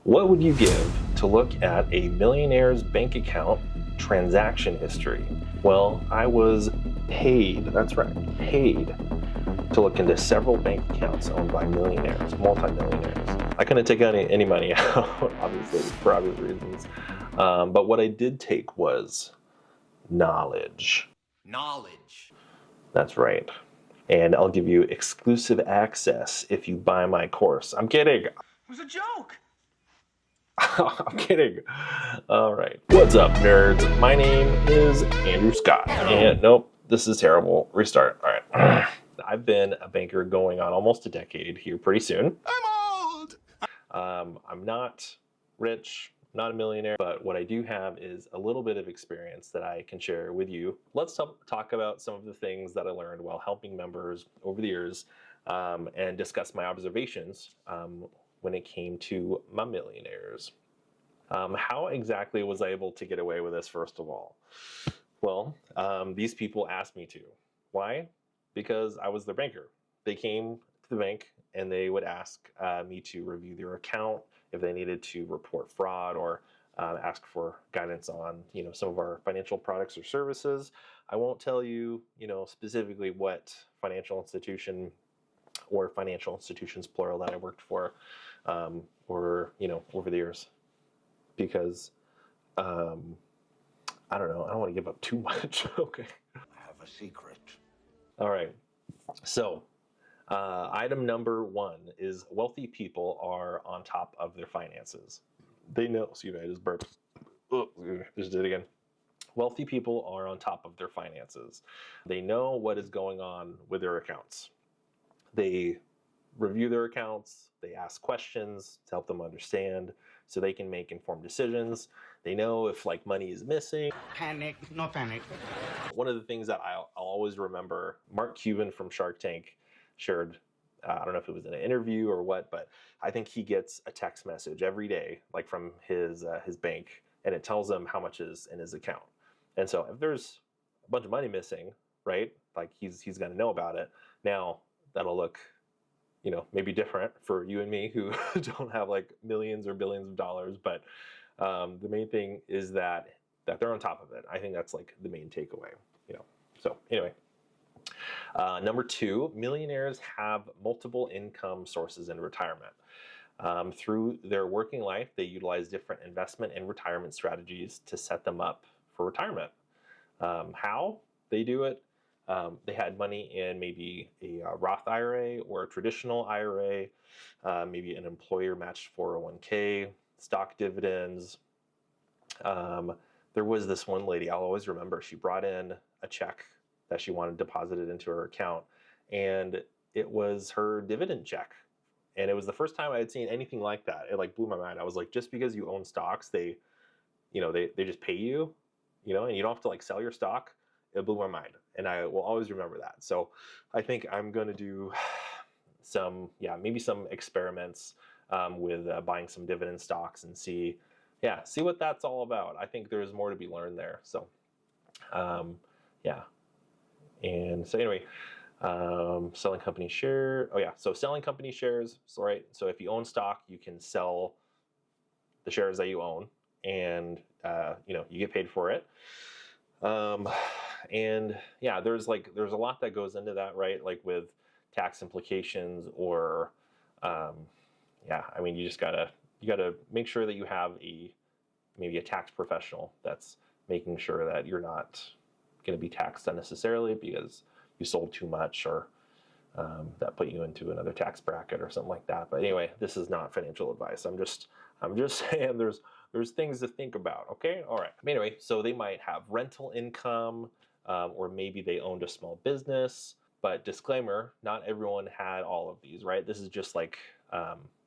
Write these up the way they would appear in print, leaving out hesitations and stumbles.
What would you give to look at a millionaire's bank account transaction history? Well, I was paid, that's right, paid to look into several bank accounts owned by millionaires, multimillionaires. I couldn't take any money out, obviously, for obvious reasons. But what I did take was knowledge. Knowledge. That's right. And I'll give you exclusive access if you buy my course. I'm kidding. It was a joke. I'm kidding. All right. What's up, nerds? My name is Andrew Scott. And nope, this is terrible. Restart. All right. I've been a banker going on almost a decade here pretty soon. I'm old. I'm not rich, not a millionaire, but what I do have is a little bit of experience that I can share with you. Let's talk about some of the things that I learned while helping members over the years and discuss my observations when it came to my millionaires. How exactly was I able to get away with this, first of all? Well, these people asked me to. Why? Because I was their banker. They came to the bank and they would ask me to review their account if they needed to report fraud or ask for guidance on, some of our financial products or services. I won't tell you, specifically what financial institution or financial institutions plural that I worked for or over the years, because I don't know, I don't want to give up too much. Okay. I have a secret. All right. So item number one is wealthy people are on top of their finances. They know, excuse me, I just burped. Just did it again. Wealthy people are on top of their finances. They know what is going on with their accounts. They review their accounts, they ask questions to help them understand so they can make informed decisions. They know if money is missing. Panic, no panic. One of the things that I'll always remember, Mark Cuban from Shark Tank shared, I don't know if it was in an interview or what, but I think he gets a text message every day, from his bank, and it tells him how much is in his account. And so if there's a bunch of money missing, right, he's going to know about it. Now that'll look maybe different for you and me who don't have millions or billions of dollars, but the main thing is that they're on top of it. I think that's the main takeaway, So anyway, number two, millionaires have multiple income sources in retirement. Through their working life, they utilize different investment and retirement strategies to set them up for retirement. How they do it? They had money in maybe a Roth IRA or a traditional IRA, maybe an employer matched 401k, stock dividends. There was this one lady, I'll always remember, she brought in a check that she wanted deposited into her account, and it was her dividend check. And it was the first time I had seen anything like that. It blew my mind. I was like, just because you own stocks, they just pay you, and you don't have to sell your stock. It blew my mind, and I will always remember that. So I think I'm going to do maybe some experiments with buying some dividend stocks and see what that's all about. I think there's more to be learned there. So, And so anyway, selling company share. So selling company shares. So, right. So if you own stock, you can sell the shares that you own, and you get paid for it. And there's a lot that goes into that, right? With tax implications or, you just gotta make sure that you have maybe a tax professional that's making sure that you're not going to be taxed unnecessarily because you sold too much, or that put you into another tax bracket or something like that. But anyway, this is not financial advice. I'm just saying there's things to think about. Okay. All right. Anyway, so they might have rental income, or maybe they owned a small business, but disclaimer, not everyone had all of these, right? This is just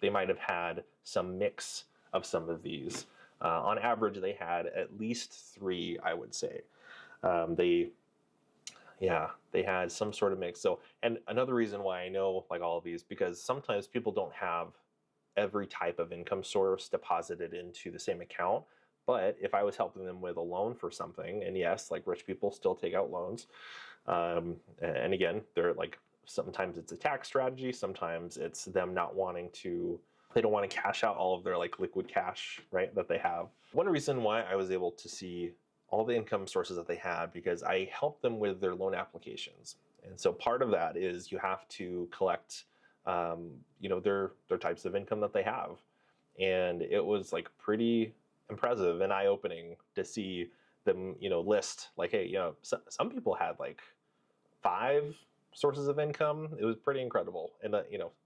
they might have had some mix of some of these. On average, they had at least three, I would say. They had some sort of mix. So, and another reason why I know all of these, because sometimes people don't have every type of income source deposited into the same account. But if I was helping them with a loan for something, and yes, rich people still take out loans, and again, they're sometimes it's a tax strategy, sometimes it's them not wanting to They don't want to cash out all of their like liquid cash, right, that they have. One reason why I was able to see all the income sources that they had, because I helped them with their loan applications. And so part of that is you have to collect, their types of income that they have. And it was like pretty impressive and eye-opening to see them, list like, hey, some people had like 5 sources of income. It was pretty incredible, and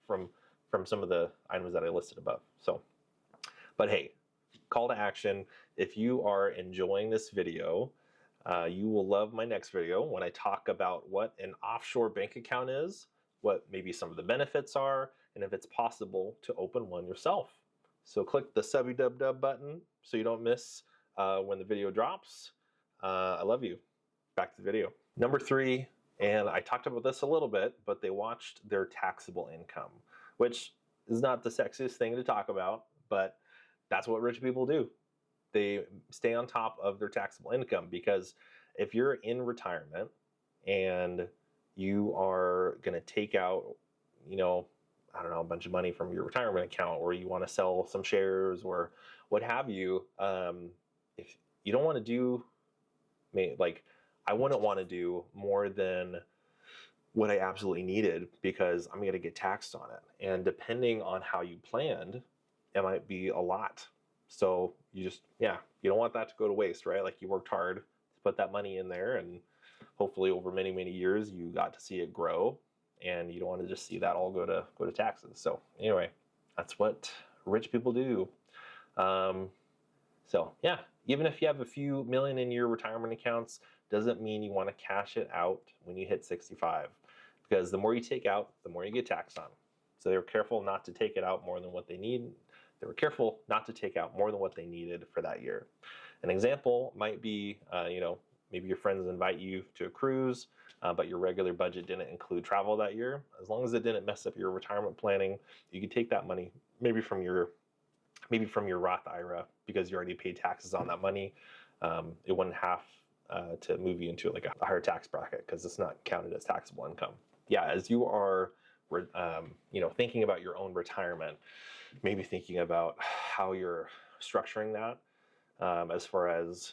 from some of the items that I listed above. So, but hey, call to action. If you are enjoying this video, you will love my next video when I talk about what an offshore bank account is, what maybe some of the benefits are, and if it's possible to open one yourself. So click the subby-dub-dub button so you don't miss when the video drops. I love you. Back to the video. Number 3, and I talked about this a little bit, but they watched their taxable income, which is not the sexiest thing to talk about, but that's what rich people do. They stay on top of their taxable income, because if you're in retirement and you are going to take out, a bunch of money from your retirement account, or you want to sell some shares or what have you, if you don't want to do, like, I wouldn't want to do more than what I absolutely needed, because I'm going to get taxed on it. And depending on how you planned, it might be a lot. So you don't want that to go to waste, right? Like, you worked hard to put that money in there, and hopefully over many, many years you got to see it grow, and you don't want to just see that all go to taxes. So anyway, that's what rich people do. So yeah, even if you have a few million in your retirement accounts, doesn't mean you want to cash it out when you hit 65, because the more you take out, the more you get taxed on. So they were careful not to take it out more than what they need. They were careful not to take out more than what they needed for that year. An example might be, maybe your friends invite you to a cruise, but your regular budget didn't include travel that year. As long as it didn't mess up your retirement planning, you could take that money maybe from your Roth IRA, because you already paid taxes on that money. It wouldn't have to move you into like a higher tax bracket, because it's not counted as taxable income. Yeah, as you are, thinking about your own retirement, maybe thinking about how you're structuring that, as far as,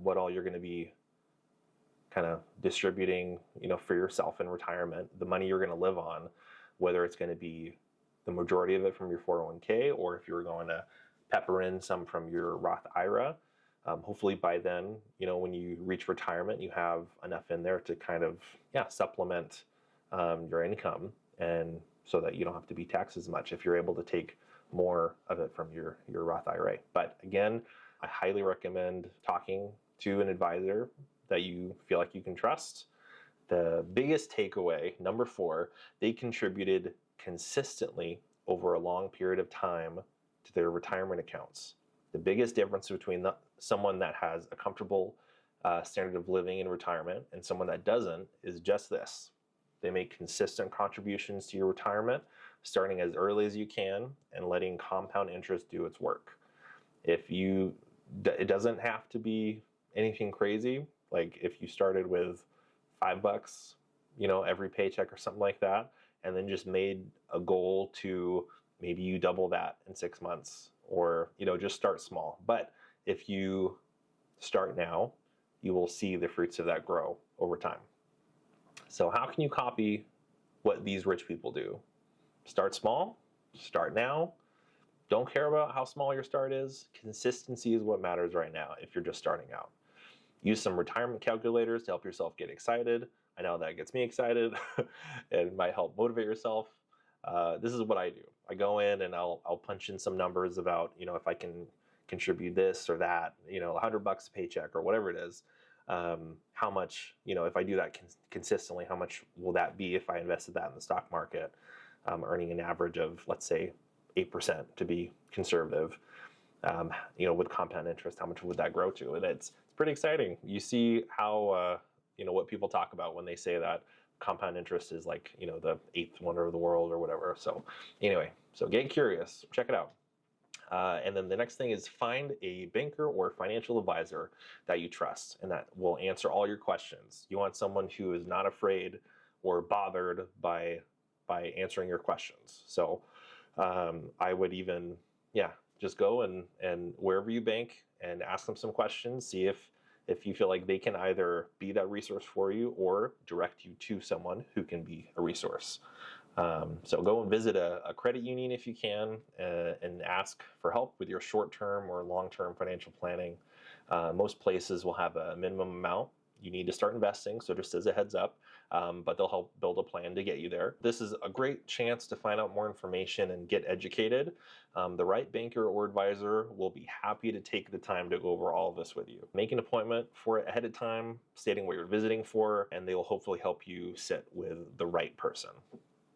what all you're going to be kind of distributing, for yourself in retirement, the money you're going to live on, whether it's going to be the majority of it from your 401k, or if you're going to pepper in some from your Roth IRA. Hopefully by then, when you reach retirement, you have enough in there to kind of, supplement your income, and so that you don't have to be taxed as much if you're able to take more of it from your Roth IRA. But again, I highly recommend talking to an advisor that you feel like you can trust. The biggest takeaway, number 4, they contributed consistently over a long period of time to their retirement accounts. The biggest difference between someone that has a comfortable standard of living in retirement and someone that doesn't is just this. They make consistent contributions to your retirement, starting as early as you can and letting compound interest do its work. It doesn't have to be anything crazy. Like if you started with $5, every paycheck or something like that, and then just made a goal to maybe you double that in 6 months, or, just start small. But if you start now, you will see the fruits of that grow over time. So how can you copy what these rich people do? Start small, start now. Don't care about how small your start is. Consistency is what matters right now if you're just starting out. Use some retirement calculators to help yourself get excited. I know that gets me excited and might help motivate yourself. This is what I do. I go in and I'll punch in some numbers about, if I can contribute this or that, $100 a paycheck or whatever it is. How much, if I do that consistently, how much will that be if I invested that in the stock market, earning an average of, let's say, 8% to be conservative, with compound interest, how much would that grow to? And it's pretty exciting. You see how, what people talk about when they say that compound interest is like, the 8th wonder of the world or whatever. So anyway, so get curious, check it out. And then the next thing is find a banker or financial advisor that you trust and that will answer all your questions. You want someone who is not afraid or bothered by answering your questions. So I would even, yeah, just go and wherever you bank and ask them some questions, see if you feel like they can either be that resource for you or direct you to someone who can be a resource. So go and visit a credit union if you can, and ask for help with your short-term or long-term financial planning. Most places will have a minimum amount you need to start investing, so just as a heads up, but they'll help build a plan to get you there. This is a great chance to find out more information and get educated. The right banker or advisor will be happy to take the time to go over all of this with you. Make an appointment for it ahead of time, stating what you're visiting for, and they will hopefully help you sit with the right person.